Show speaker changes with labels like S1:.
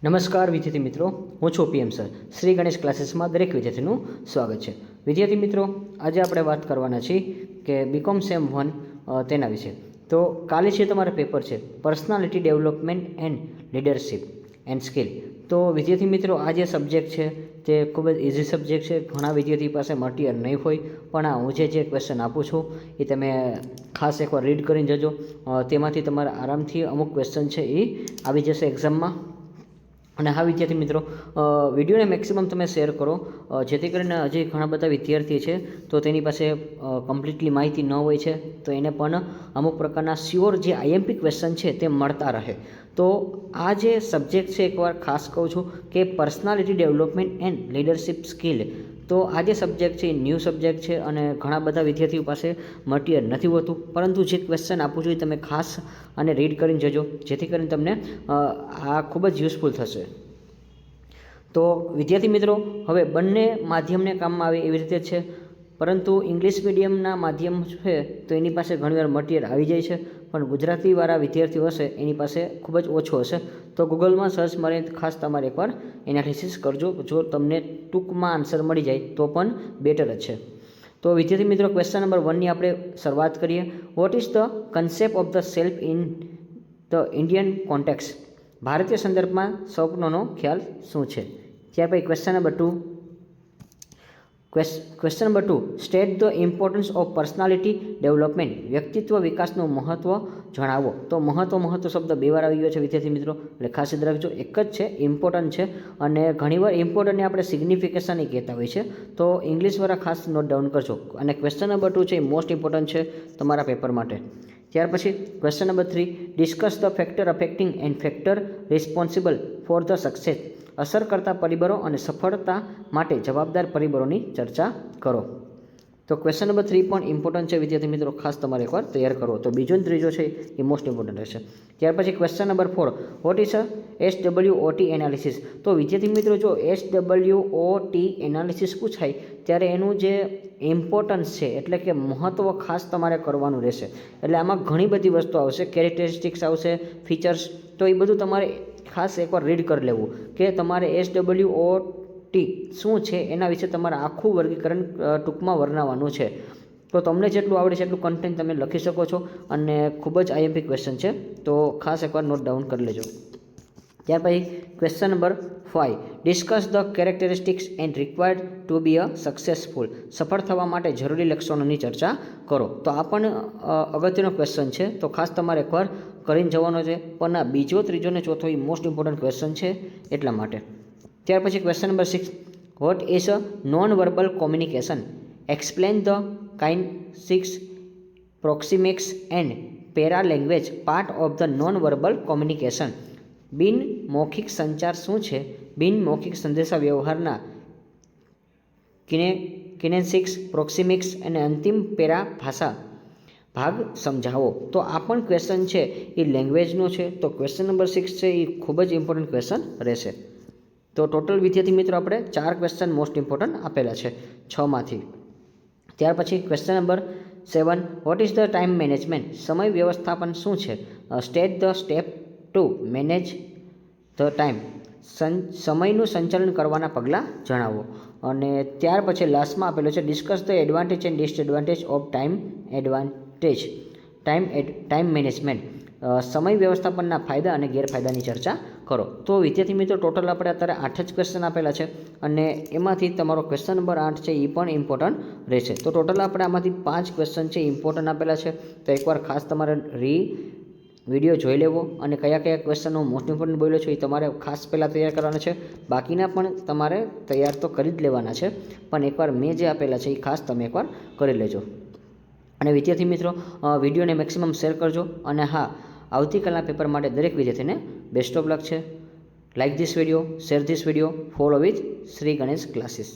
S1: નમસ્કાર વિદ્યાર્થી મિત્રો, હું છું પીએમ સર. શ્રી ગણેશ ક્લાસીસમાં દરેક વિદ્યાર્થીનું સ્વાગત છે. વિદ્યાર્થી મિત્રો, આજે આપણે વાત કરવાના છીએ કે બીકોમ સેમ 1 તેના વિશે. તો કાલે છે તમારા પેપર છે personality development and leadership and skill. તો વિદ્યાર્થી મિત્રો, આ જે સબ્જેક્ટ છે તે ખૂબ જ ઇઝી સબ્જેક્ટ છે. ઘણા વિદ્યાર્થી પાસે મટીરિયલ નહીં હોય, પણ હું જે ક્વેશ્ચન આપું છું એ તમે ખાસ એકવાર રીડ કરીને જજો. તેમાંથી તમારા આરામથી અમુક ક્વેશ્ચન છે એ આવી જશે એક્ઝામમાં. અને હા વિદ્યાર્થી મિત્રો, વિડીયોને મેક્સિમમ તમે શેર કરો, જેથી કરીને હજી ઘણા બધા વિદ્યાર્થી છે તો તેની પાસે કમ્પ્લીટલી માહિતી ન હોય છે, તો એને પણ અમુક પ્રકારના શ્યોર જે આઈએમપી ક્વેશ્ચન છે તે મળતા રહે. તો આ જે સબ્જેક્ટ છે એકવાર ખાસ કહું છું કે personality development and leadership skill. તો આ જે સબ્જેક્ટ છે એ ન્યૂ સબ્જેક્ટ છે અને ઘણા બધા વિદ્યાર્થીઓ પાસે મટીરિયલ નથી હોતું, પરંતુ જે ક્વેશ્ચન આપું છું એ તમે ખાસ અને રીડ કરીને જજો, જેથી કરીને તમને આ ખૂબ જ યુઝફુલ થશે. તો વિદ્યાર્થી મિત્રો, હવે બંને માધ્યમને કામમાં આવે એવી રીતે છે, પરંતુ ઇંગ્લિશ મીડિયમના માધ્યમ છે તો એની પાસે ઘણીવાર મટીરિયલ આવી જાય છે, પણ ગુજરાતીવાળા વિદ્યાર્થીઓ હશે એની પાસે ખૂબ જ ઓછો હશે. તો ગૂગલમાં સર્ચ મારીને ખાસ તમારે એકવાર એનાલિસિસ કરજો. જો તમને ટૂંકમાં આન્સર મળી જાય તો પણ બેટર જ છે. તો વિદ્યાર્થી મિત્રો, ક્વેશ્ચન નંબર 1ની આપણે શરૂઆત કરીએ. What is the concept of the self in the Indian context? ભારતીય સંદર્ભમાં સ્વપ્નનો ખ્યાલ શું છે? ત્યાર પછી question number 2, state the importance of personality development. વ્યક્તિત્વ વિકાસનું મહત્ત્વ જણાવો. તો મહત્ત્વ શબ્દ બે વાર આવી ગયો છે વિદ્યાર્થી મિત્રો, એટલે ખાસ યાદ રાખજો. એક જ છે, ઇમ્પોર્ટન્ટ છે, અને ઘણીવાર ઇમ્પોર્ટન્ટને આપણે સિગ્નિફિકેશન કહેતા હોય છે, તો ઇંગ્લિશવાળા ખાસ નોટ ડાઉન કરજો. અને ક્વેશ્ચન નંબર 2 છે એ મોસ્ટ ઇમ્પોર્ટન્ટ છે તમારા પેપર માટે. ત્યાર પછી question number 3, discuss the factor affecting and factor responsible for the success. અસર કરતા પરિબળો અને સફળતા માટે જવાબદાર પરિબળોની ચર્ચા કરો. તો ક્વેશ્ચન નંબર 3 પણ ઇમ્પોર્ટન્ટ છે વિદ્યાર્થી મિત્રો, ખાસ તમારે એકવાર તૈયાર કરો. તો બીજો અને ત્રીજો છે એ મોસ્ટ ઇમ્પોર્ટન્ટ રહેશે. ત્યાર પછી question number 4, what is SWOT analysis? તો વિદ્યાર્થી મિત્રો, જો SWOT એનાલિસિસ પૂછાય ત્યારે એનું જે ઇમ્પોર્ટન્સ છે એટલે કે મહત્ત્વ ખાસ તમારે કરવાનું રહેશે. એટલે આમાં ઘણી બધી વસ્તુ આવશે, કેરેક્ટરિસ્ટિક્સ આવશે, ફીચર્સ, તો એ બધું તમારે ખાસ એકવાર રીડ કરી લેવું કે તમારે SWOT શું છે એના વિશે તમારે આખું વર્ગીકરણ ટૂંકમાં વર્ણવવાનું છે. તો તમને જેટલું આવડે છે એટલું કન્ટેન્ટ તમે લખી શકો છો, અને ખૂબ જ આઈએમપી ક્વેશ્ચન છે, તો ખાસ એકવાર નોટ ડાઉન કરી લેજો. ત્યાર પછી question number 5, discuss the characteristics and required to be a successful. સફળ થવા માટે જરૂરી લક્ષણોની ચર્ચા કરો. તો આ પણ અગત્યનો ક્વેશ્ચન છે, તો ખાસ તમારે એકવાર કરીને જવાનો છે. પણ આ બીજો, ત્રીજો ને ચોથો એ મોસ્ટ ઇમ્પોર્ટન્ટ ક્વેશ્ચન છે એટલા માટે. ત્યાર પછી question number 6, what is a non verbal communication? Explain the kinesics, proxemics and paralanguage part of the non verbal communication. બિન મૌખિક સંચાર શું છે? બિન મૌખિક સંદેશા વ્યવહારના કિનેસિક્સ, પ્રોક્સિમિક્સ અને અંતિમ પેરા ભાષા ભાગ સમજાવો. તો આ પણ ક્વેશ્ચન છે એ લેંગ્વેજનો છે. તો ક્વેશ્ચન નંબર 6 છે એ ખૂબ જ ઇમ્પોર્ટન્ટ ક્વેશ્ચન રહેશે. તો ટોટલ વિદ્યાર્થી મિત્રો આપણે 4 ક્વેશ્ચન મોસ્ટ ઇમ્પોર્ટન્ટ આપેલા છે 6માંથી. ત્યાર પછી question number 7, what is the time management? સમય વ્યવસ્થાપન શું છે? State the step two manage the time. સમયનું સંચાલન કરવાના પગલાં જણાવો. અને ત્યાર પછી લાસ્ટમાં આપેલો છે discuss the advantage and disadvantage of time management. સમય વ્યવસ્થાપનના ફાયદા અને ગેરફાયદાની ચર્ચા કરો. તો વિદ્યાર્થી મિત્રો, ટોટલ આપણે અત્યારે 8 જ ક્વેશ્ચન આપેલા છે, અને એમાંથી તમારો ક્વેશ્ચન નંબર 8 છે એ પણ ઇમ્પોર્ટન્ટ રહેશે. તો ટોટલ આપણે આમાંથી 5 ક્વેશ્ચન છે ઇમ્પોર્ટન્ટ આપેલા છે. તો એકવાર ખાસ તમારે વિડીયો જોઈ લેવો, અને કયા ક્વેશ્ચનનો મોસ્ટ ઇમ્પોર્ટન્ટ બોલ્યો છે એ તમારે ખાસ પહેલાં તૈયાર કરવાના છે. બાકીના પણ તમારે તૈયાર તો કરી જ લેવાના છે, પણ એકવાર મેં જે આપેલા છે એ ખાસ તમે એકવાર કરી લેજો. અને વિદ્યાર્થી મિત્રો, વિડીયોને મેક્સિમમ શેર કરજો. અને હા, આવતીકાલના પેપર માટે દરેક વિદ્યાર્થીને બેસ્ટ ઓફ લક છે. Like this video, share this video, follow with Shri Ganesh classes.